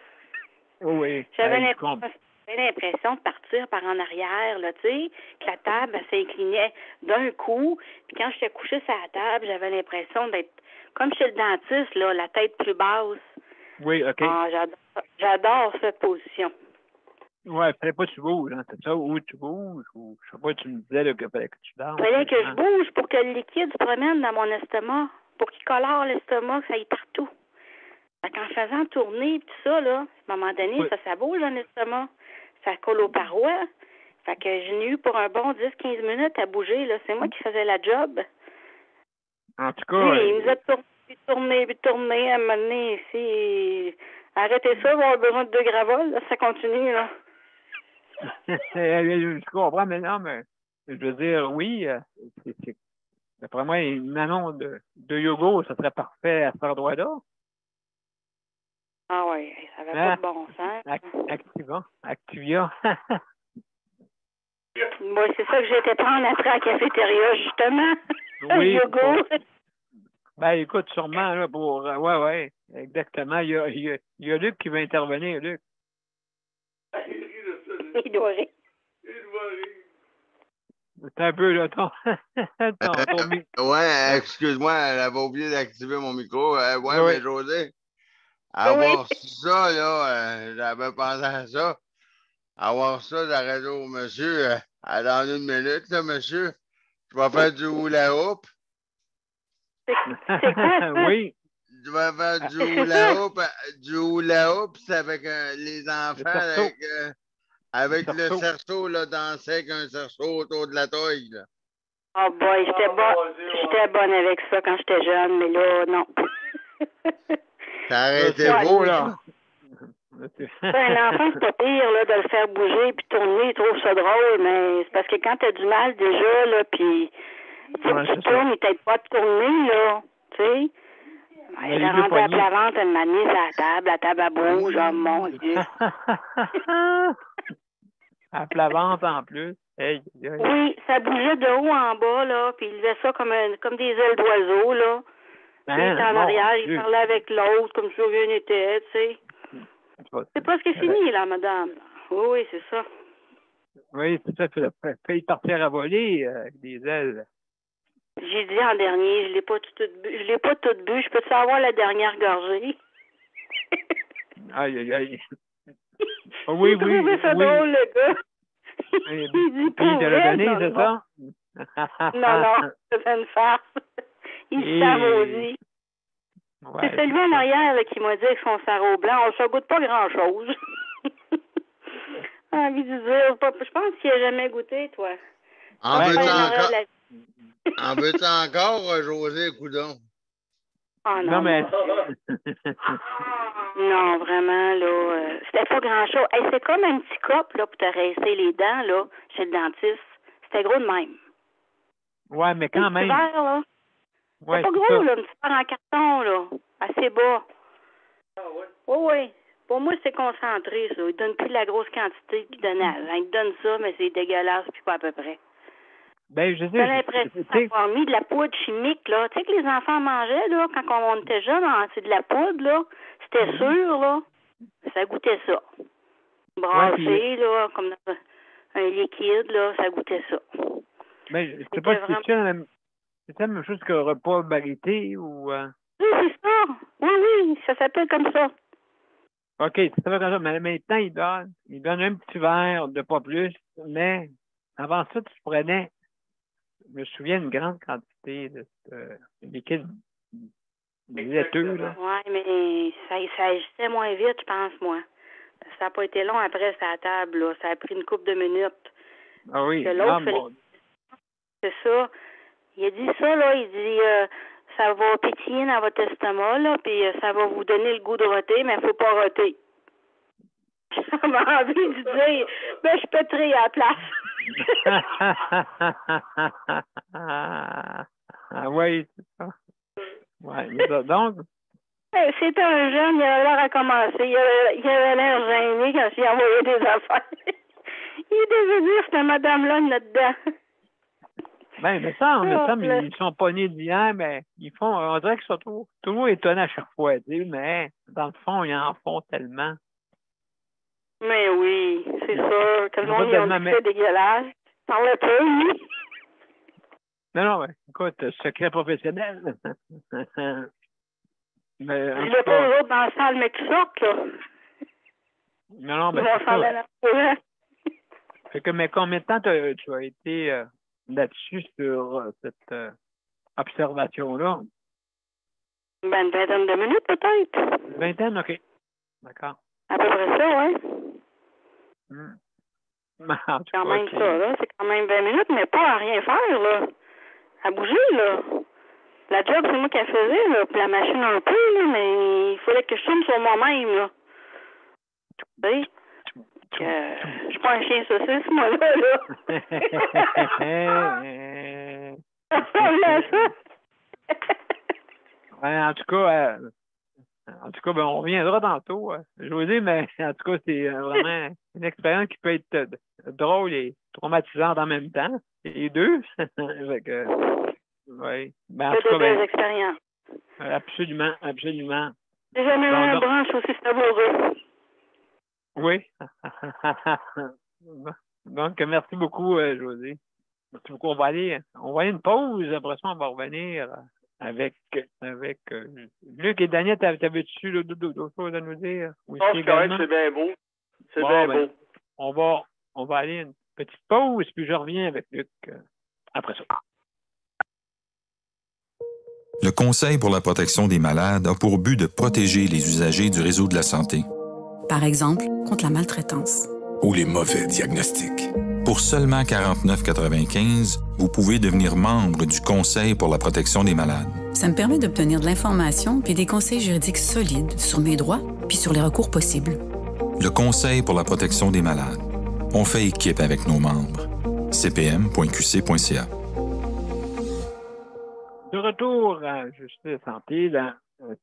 Oui. J'avais l'impression de partir par en arrière, là, tu sais, que la table elle s'inclinait d'un coup. Puis quand j'étais couchée sur la table, j'avais l'impression d'être comme chez le dentiste, là, la tête plus basse. Oui, OK. Ah, j'adore cette position. Ouais, fallait pas que tu bouges, hein, c'est ça? Ou tu bouges, ou je sais pas, tu me disais là, qu'il fallait que tu dormes. Il fallait que je bouge pour que le liquide se promène dans mon estomac, pour qu'il colore l'estomac, que ça aille partout. Fait qu'en faisant tourner et tout ça, là, à un moment donné, ça bouge dans l'estomac. Ça colle aux parois. Fait que j'ai eu pour un bon 10-15 minutes à bouger, là. C'est moi qui faisais la job. En tout cas... Lui, il nous a tourné, à un moment donné, ici. Arrêtez ça, on va avoir besoin de 2 gravoles, là, ça continue, là. Je comprends, mais non, mais je veux dire, oui, d'après moi, une annonce de yoga, ça serait parfait à cet endroit-là. Ah oui, ça n'avait pas de bon sens. Activia. Moi, c'est ça que j'étais prendre après à la cafétéria, justement. Oui. Yoga. Ben, écoute, sûrement, là, pour... Ouais, exactement. Il y a Luc qui va intervenir, Luc. Il doit rire. C'est un peu, là, ton ouais, excuse-moi, elle avait oublié d'activer mon micro. Ouais, mais José, avoir ça, là, j'avais pensé à ça. Avoir ça de la radio, monsieur, dans 1 minute, là, monsieur, je vais faire du hula hoop. C'est quoi? Oui. Je vais faire du hula hoop, c'est avec les enfants, avec le cerceau, là, danser avec un cerceau autour de la taille, là. Oh boy, j'étais bonne avec ça quand j'étais jeune, mais là, non. T'as arrêté beau, là. Un enfant, c'est pas pire, là, de le faire bouger puis tourner, il trouve ça drôle, mais c'est parce que quand t'as du mal déjà, là, puis tu tournes, il t'aide pas de tourner, là, tu sais. Je l'ai rentré à plat ventre, elle m'a mise à la table à bouge, oh mon Dieu. À plat ventre en plus. Hey. Oui, ça bougeait de haut en bas, là, puis il levait ça comme des ailes d'oiseau, là. Puis il était en arrière, il parlait avec l'autre, comme si rien n'était, tu sais. C'est presque fini, là, madame. Oui, c'est ça. Oui, c'est ça. Fait partir à voler avec des ailes. J'ai dit en dernier, je l'ai pas toute bu. Je peux-tu avoir la dernière gorgée? Aïe. Oh, oui. Il trouvait ça drôle, le gars. Il dit, puis de le donner, c'est ça? Non, c'est une farce. Il se savourit. Ouais, c'est celui en arrière là, qui m'a dit avec son sarrau blanc, ça goûte pas grand-chose. Envie de dire, je pense qu'il n'a jamais goûté, toi. En veux-tu encore, José Coudon? Oh non. Mais... non, vraiment, là, c'était pas grand-chose. Hey, c'est comme un petit cop, là, pour te rincer les dents, là, chez le dentiste. C'était gros de même. Ouais, mais quand même. Verre, là. Ouais, c'est pas gros, là, un petit verre en carton, là, assez bas. Ah ouais? Oui. Pour moi, c'est concentré, ça. Il donne plus de la grosse quantité qu'il donnait avant. Il donne ça, mais c'est dégueulasse, puis pas à peu près. Ben, je sais. J'ai l'impression d'avoir mis de la poudre chimique, là. Tu sais que les enfants mangeaient, là, quand on était jeunes, c'est de la poudre, là. C'était sûr, là. Ça goûtait ça. Brassé, là, comme dans un liquide, là, ça goûtait ça. Ben, c'est pas c'est la même chose que repas baguetté ou... Oui, c'est ça. Oui, ça s'appelle comme ça. OK, ça s'appelle comme ça. Mais maintenant, il donne un petit verre de pas plus, mais avant ça, tu prenais, je me souviens, une grande quantité de liquide laiteux, là. Oui, mais ça agissait moins vite, je pense, moi. Ça n'a pas été long après, à la table, là. Ça a pris une couple de minutes. Ah oui. Que l'autre, c'est ça. Il a dit ça, là, il dit ça va pétiller dans votre estomac, là, puis ça va vous donner le goût de roter, mais il ne faut pas roter. J'avais envie de dire, ben je pèterai à la place. Ah oui, c'est ça. Ouais, donc. C'est c'était un jeune, il avait l'air à commencer. Il avait l'air gêné quand j'ai envoyé des affaires. Il devait dire cette madame-là là-dedans. Ben, il me semble, ils sont pas nés d'hier, mais ils font, on dirait qu'ils sont toujours étonnés à chaque fois, tu sais, mais dans le fond, ils en font tellement. Mais oui, c'est sûr. Tout le monde, ils ont dit que c'est dégueulasse. Parlait pas, lui. Non, mais écoute, secret professionnel. Mais, il n'y a pas eux autres dans la salle, mais qui sortent, là. Non, mais ils vont s'en aller à Fait que, mais combien de temps tu as été là-dessus sur cette observation-là? Ben, une vingtaine de minutes, peut-être. Une vingtaine, OK. D'accord. À peu près ça, oui. C'est quand même ça, là. C'est quand même 20 minutes, mais pas à rien faire, là. À bouger, là. La job, c'est moi qui la faisais, là. Puis la machine un peu, là, mais il fallait que je tourne sur moi-même, là. Tu sais? Je suis pas un chien saucisse, moi, là. Ouais, en tout cas, ben, on reviendra tantôt, José, mais en tout cas, c'est vraiment une expérience qui peut être drôle et traumatisante en même temps. Les deux. Oui. Ben, en tout cas, belles expériences. Absolument, absolument. J'ai jamais eu un branche aussi savoureux. Oui. Donc, merci beaucoup, José. Merci beaucoup. On va aller une pause. Après ça, on va revenir avec Luc et Daniel. T'avais-tu d'autres choses à nous dire? Oui, c'est correct, c'est bien beau. C'est bien beau. On va aller une petite pause, puis je reviens avec Luc après ça. Le Conseil pour la protection des malades a pour but de protéger les usagers du réseau de la santé. Par exemple, contre la maltraitance. Ou les mauvais diagnostics. Pour seulement 49,95 $, vous pouvez devenir membre du Conseil pour la protection des malades. Ça me permet d'obtenir de l'information puis des conseils juridiques solides sur mes droits puis sur les recours possibles. Le Conseil pour la protection des malades. On fait équipe avec nos membres. cpm.qc.ca. De retour à Justice Santé, dans la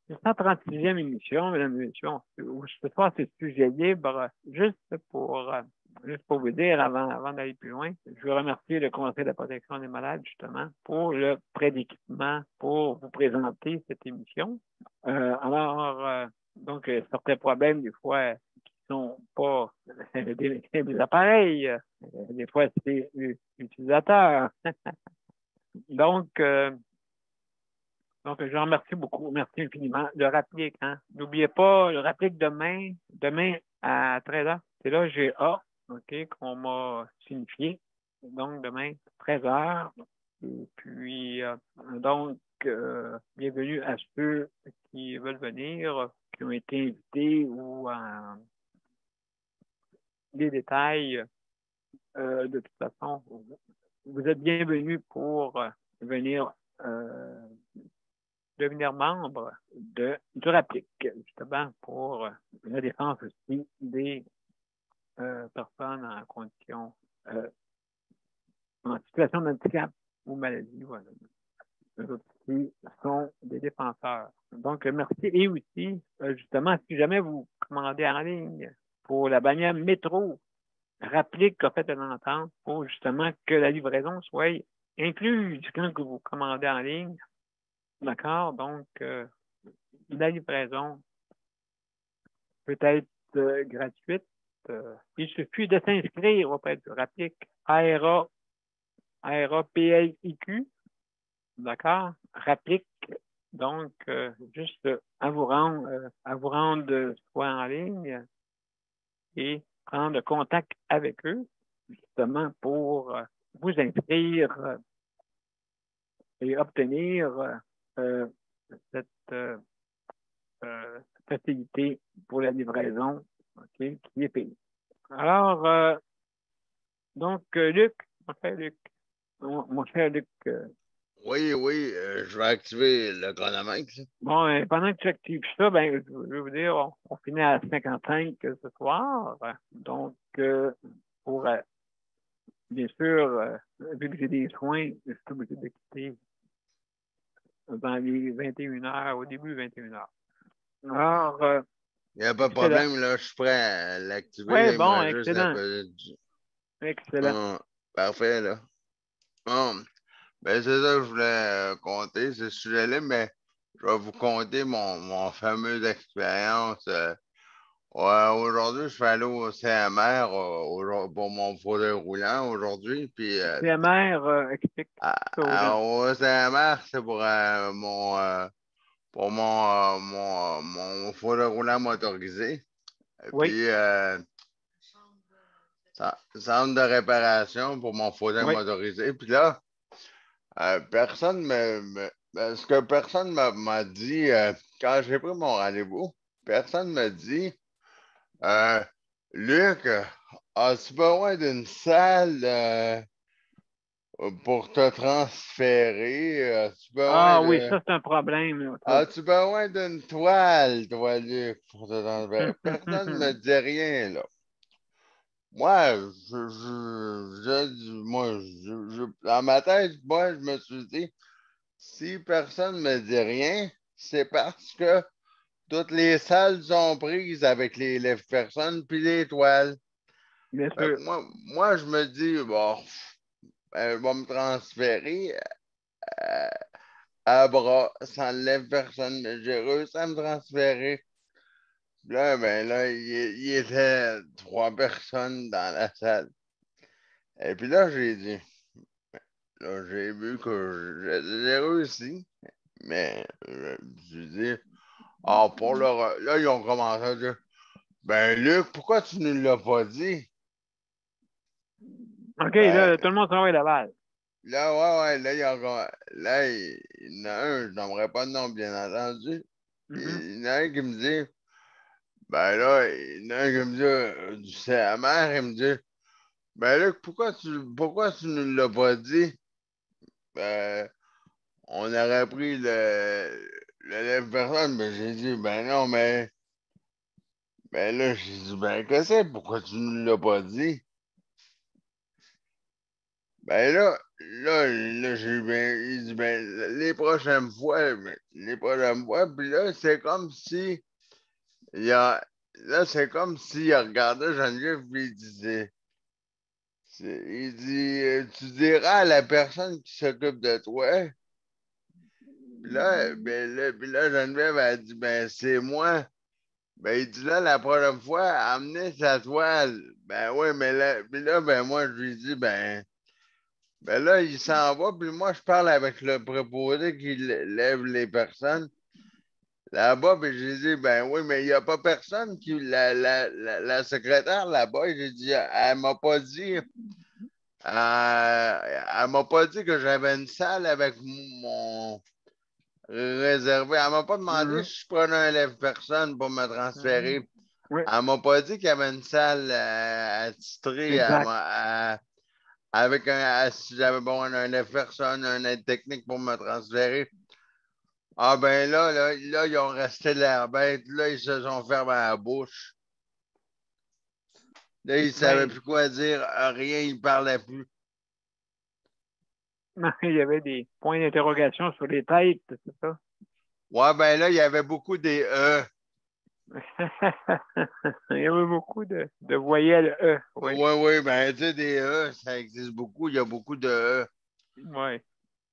136e émission, mesdames et messieurs, ce soir, c'est sujet libre, juste pour vous dire, avant d'aller plus loin, je veux remercier le Conseil de la protection des malades, justement, pour le prêt d'équipement pour vous présenter cette émission. Donc, certains problèmes, des fois, qui sont pas des appareils, des fois, c'est l'utilisateur. Donc, je remercie beaucoup, merci infiniment. Le Rapplique, n'oubliez pas, le Rapplique demain à 13h, c'est là GA, OK, qu'on m'a signifié. Donc, demain, 13h. Et puis, bienvenue à ceux qui veulent venir, qui ont été invités ou des détails. De toute façon, vous êtes bienvenus pour venir devenir membre du Rapplique, justement pour la défense aussi des personnes en condition, en situation de handicap ou maladie. Voilà. Eux autres aussi sont des défenseurs. Donc, merci. Et aussi, justement, si jamais vous commandez en ligne pour la bannière métro, Rapplique a fait une entente pour justement que la livraison soit incluse quand vous commandez en ligne. D'accord? Donc, la livraison peut être gratuite. Il suffit de s'inscrire auprès du Rapplique ARAPLIQ. D'accord? Rapplique. Donc, juste à vous rendre soit en ligne et prendre contact avec eux, justement pour vous inscrire et obtenir cette facilité pour la livraison, okay, qui est payée. Alors, donc, Luc, mon cher Luc. Oui, je vais activer le chronomètre. Bon, pendant que tu actives ça, je vais vous dire, on finit à 55 ce soir. Donc, pour, bien sûr, vu que j'ai des soins, je suis obligé de quitter dans les 21h, au début 21h. Alors, il n'y a pas de problème, là, je suis prêt à l'activer. Oui, il bon, me reste juste excellent. Excellent. Parfait, là. Bon, ben, c'est ça que je voulais compter, ce sujet-là, mais je vais vous conter mon fameuse expérience. Aujourd'hui, je suis allé au CMR pour mon fauteuil roulant aujourd'hui. Puis, CMR, explique ça aux gens. au CMR, c'est pour mon fauteuil roulant motorisé. Oui. Puis, centre de réparation pour mon fauteuil motorisé. Puis là, ce que personne m'a dit quand j'ai pris mon rendez-vous, personne m'a dit Luc, as-tu besoin d'une salle pour te transférer? As-tu besoin Oui, ça, c'est un problème. Là, as-tu besoin d'une toile, toi, Luc, pour te transférer? Personne ne me dit rien, là. Moi, dans ma tête, moi, je me suis dit, si personne ne me dit rien, c'est parce que toutes les salles sont prises avec les personnes puis les toiles. Bien sûr. Moi, je me dis, bon, elle va me transférer à bras, sans lève personne, mais j'ai réussi à me transférer. Là, ben là, il y était 3 personnes dans la salle. Et puis là, j'ai dit, là, j'ai vu que j'ai réussi, mais je me suis dit, là, ils ont commencé à dire, ben Luc, pourquoi tu ne l'as pas dit? OK, là, tout le monde s'en va à Laval. Là, là, il y en a un, je n'aimerais pas de nom, bien entendu. Il y en a un qui me dit, ben là, il y en a un qui me dit, du CMR, il me dit, ben Luc, pourquoi tu ne l'as pas dit? Ben, on aurait pris le personne, mais j'ai dit, ben non, mais ben là, j'ai dit, ben qu'est-ce que c'est? Pourquoi tu ne l'as pas dit? Ben là, il dit, ben, les prochaines fois, puis là, c'est comme si, là, c'est comme s'il regardait Geneviève, puis il disait, il dit, tu diras à la personne qui s'occupe de toi. Puis là, Geneviève a dit, ben, c'est moi. Ben, il dit là, la prochaine fois, amenez sa toile. Ben oui, mais là, puis là, ben moi, je lui dis, ben là, il s'en va, puis moi, je parle avec le préposé qui lève les personnes là-bas, puis j'ai dit, ben oui, mais il n'y a pas personne qui. La secrétaire là-bas, j'ai dit, elle m'a pas dit. Elle m'a pas dit que j'avais une salle avec mon réservé. Elle m'a pas demandé si je prenais un lève-personne pour me transférer. Elle m'a pas dit qu'il y avait une salle attitrée avec si j'avais besoin d'un lève-personne, un aide technique pour me transférer. Ah ben là, ils ont resté l'air bête. Là, ils se sont fermés la bouche. Là, ils ne savaient plus quoi dire. Rien, ils ne parlaient plus. Il y avait des points d'interrogation sur les têtes, c'est ça? Ouais, ben là, il y avait beaucoup des E. Il y avait beaucoup de voyelles E. Oui, ben tu sais, des E, ça existe beaucoup. Il y a beaucoup de E. Oui.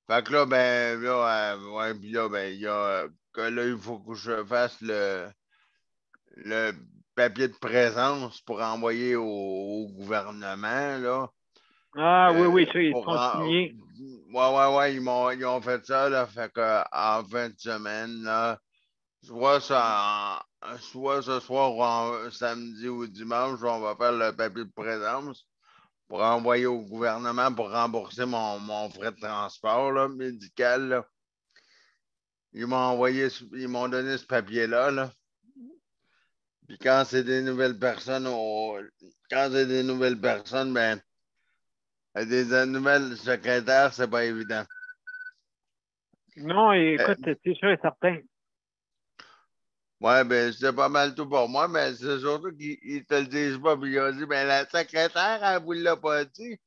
Fait que là, ben, là, puis là, ben, il y a que là, il faut que je fasse le papier de présence pour envoyer au gouvernement, là. Oui, ça, ils sont signés. Ouais, ils ont fait ça, là, fait qu'en fin de semaine, là, soit ce soir ou samedi ou dimanche, on va faire le papier de présence pour envoyer au gouvernement pour rembourser mon frais de transport là, médical. Là. Ils m'ont donné ce papier-là. Là. Puis quand c'est des nouvelles personnes, ben, des nouvelles secrétaires, c'est pas évident. Non, écoute, c'est sûr et certain. Ouais, ben, c'est pas mal tout pour moi, mais c'est surtout qu'ils te le disent pas. Puis ils ont dit, ben, la secrétaire, elle vous l'a pas dit.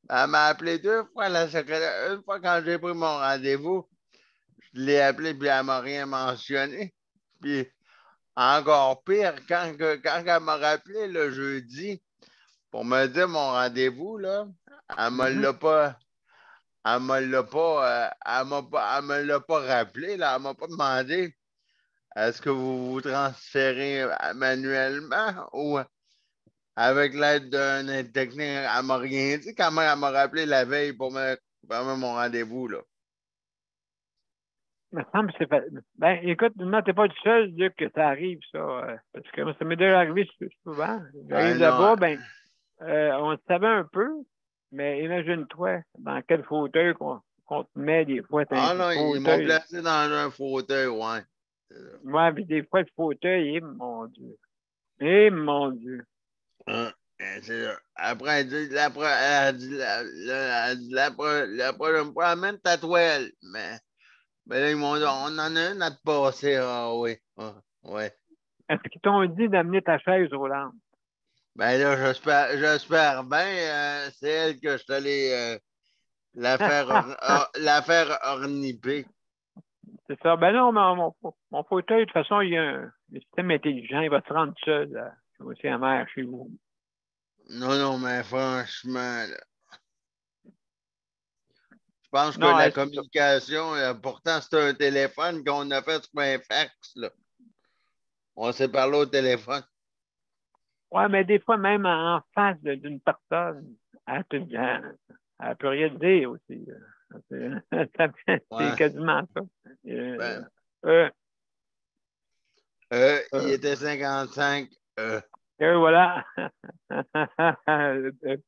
Elle m'a appelé 2 fois, la secrétaire. Une fois quand j'ai pris mon rendez-vous, je Je l'ai appelée, puis elle m'a rien mentionné. Puis encore pire, quand elle m'a rappelé le jeudi pour me dire mon rendez-vous, là, elle me l'a pas. Elle me l'a pas rappelé, là. Elle m'a pas demandé est-ce que vous vous transférez manuellement ou avec l'aide d'un aide technique. Elle m'a rien dit quand même. Elle m'a rappelé la veille pour me faire mon rendez-vous, là. Il me semble que c'est fait. Ben, écoute, non, t'es pas le seul, Luc, que ça arrive, ça. Parce que moi, ça m'est déjà arrivé souvent. J'arrive là-bas, ben, on le savait un peu, mais imagine-toi dans quel fauteuil qu'on te met des fois. Ah non, ils m'ont fauteuil. placé dans un fauteuil, ouais. Ouais, puis des fois, le fauteuil, mon Dieu. Mon Dieu. Après, elle dit, elle dit la prochaine fois, amène ta toile. Mais là, ils m'ont dit, on en a une à te passer. Ah oui. Ah, ouais. Est-ce qu'ils t'ont dit d'amener ta chaise roulante? Ben là, j'espère bien. C'est elle que je suis allé la faire orniper. C'est ça. Ben non, mon fauteuil, de toute façon, il y a un système intelligent. Il va se rendre seul au CMR chez vous. Non, mais franchement, là, je pense que Non, la communication, pourtant, c'est un téléphone qu'on a fait sur un fax, là. On s'est parlé au téléphone. ouais, mais des fois, même en face d'une personne, elle ne peut rien dire aussi. C'est quasiment ça. Il était 55. Voilà.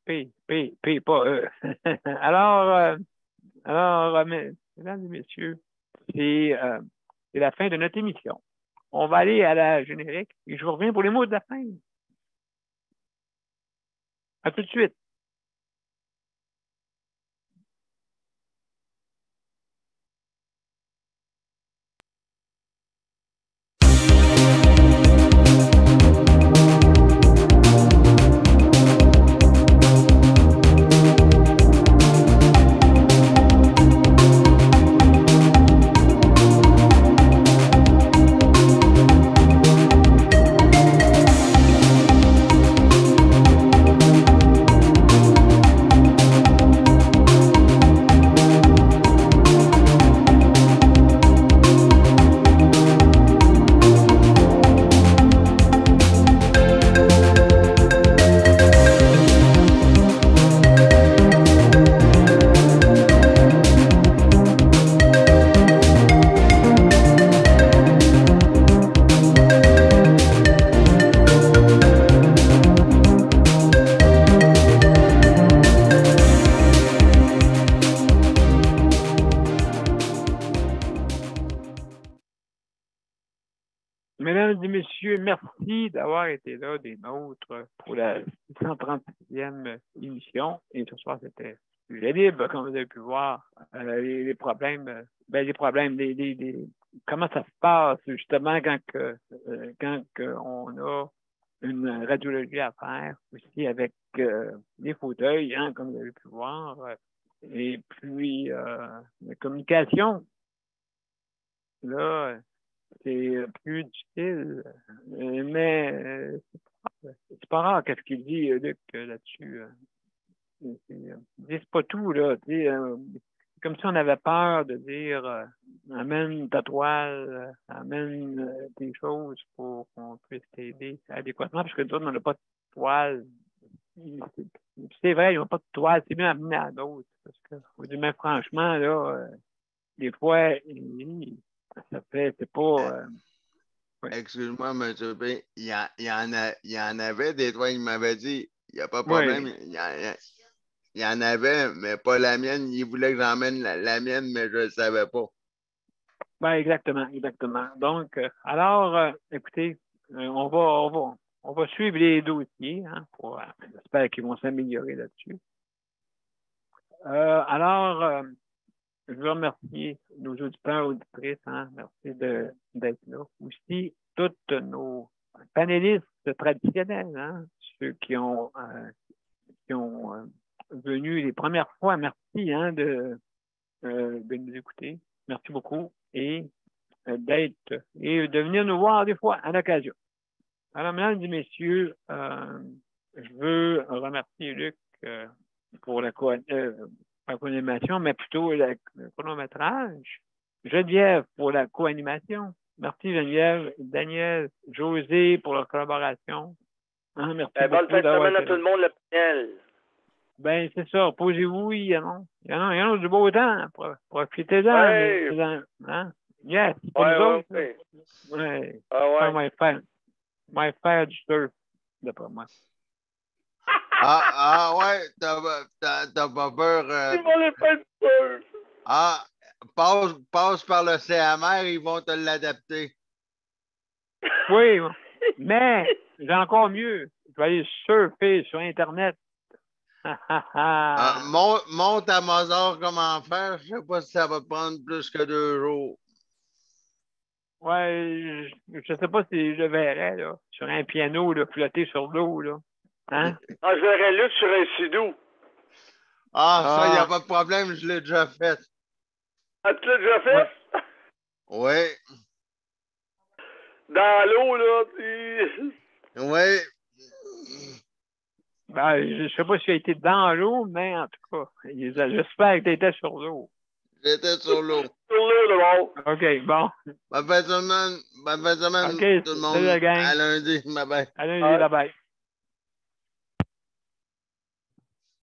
P, pas E. Alors, mesdames et messieurs, c'est la fin de notre émission. On va aller à la générique et je vous reviens pour les mots de la fin. À tout de suite. Mesdames et messieurs, merci d'avoir été là des nôtres pour la 636e émission. Et ce soir, c'était libre, comme vous avez pu voir. Les problèmes, comment ça se passe justement quand on a une radiologie à faire, aussi avec les fauteuils, hein, comme vous avez pu voir. Et puis, la communication, là, c'est plus difficile, mais c'est pas rare qu'est-ce qu'il dit, Luc, là-dessus. C'est pas tout, là. C'est comme si on avait peur de dire amène ta toile, amène des choses pour qu'on puisse t'aider adéquatement, parce que nous, on n'a pas de toile. C'est vrai, ils n'ont pas de toile, c'est bien amené à d'autres. Parce que, faut dire, mais franchement, là, des fois, ça fait, c'est pas. Ouais. Excuse-moi, M. P. Il y en avait des toiles, il m'avait dit, il n'y a pas de problème. Oui. Il y en avait, mais pas la mienne. Il voulait que j'emmène la mienne, mais je ne le savais pas. Ben, exactement. Donc, alors, écoutez, on va suivre les dossiers, hein, j'espère qu'ils vont s'améliorer là-dessus. Alors, je veux remercier nos auditeurs et auditrices, hein, merci d'être là. Aussi, tous nos panélistes traditionnels, hein, ceux qui ont venu les premières fois, merci hein, de nous écouter. Merci beaucoup. et d'être et de venir nous voir des fois à l'occasion. Alors, mesdames et messieurs, je veux remercier Luc pour la co-animation, mais plutôt le chronométrage. Geneviève pour la co-animation. Merci Geneviève, Daniel, José pour leur collaboration. Hein, merci bonne fin de semaine à tout le monde, le panel. Ben, c'est ça. Posez-vous, il y en a du beau temps. Profitez-en. Ouais. Hein? Yes, pour nous autres. Ouais. Ah ouais. My faire du surf, d'après moi. Ouais, t'as pas peur. Ils vont les faire du surf. Passe par le CMR, ils vont te l'adapter. Oui, mais j'ai encore mieux. Je vais aller surfer sur Internet. Monte à Mozart comment faire. Je sais pas si ça va prendre plus que 2 jours. Ouais, je sais pas si je verrais, là, sur un piano, là, flotter sur l'eau, là. Hein? Je verrais Luc sur un sidou. Ça, il n'y a pas de problème, je l'ai déjà fait. Ah, tu l'as déjà fait? Oui. Dans l'eau, là, Oui. Ben, je sais pas si tu as été dans l'eau, mais en tout cas, j'espère que tu étais sur l'eau. J'étais sur l'eau. Sur l'eau, d'abord. OK, bon. Bonne fin de semaine. Bonne fin de semaine, OK, tout le monde. salut la gang. À lundi. Bye bye. À lundi, bye bye.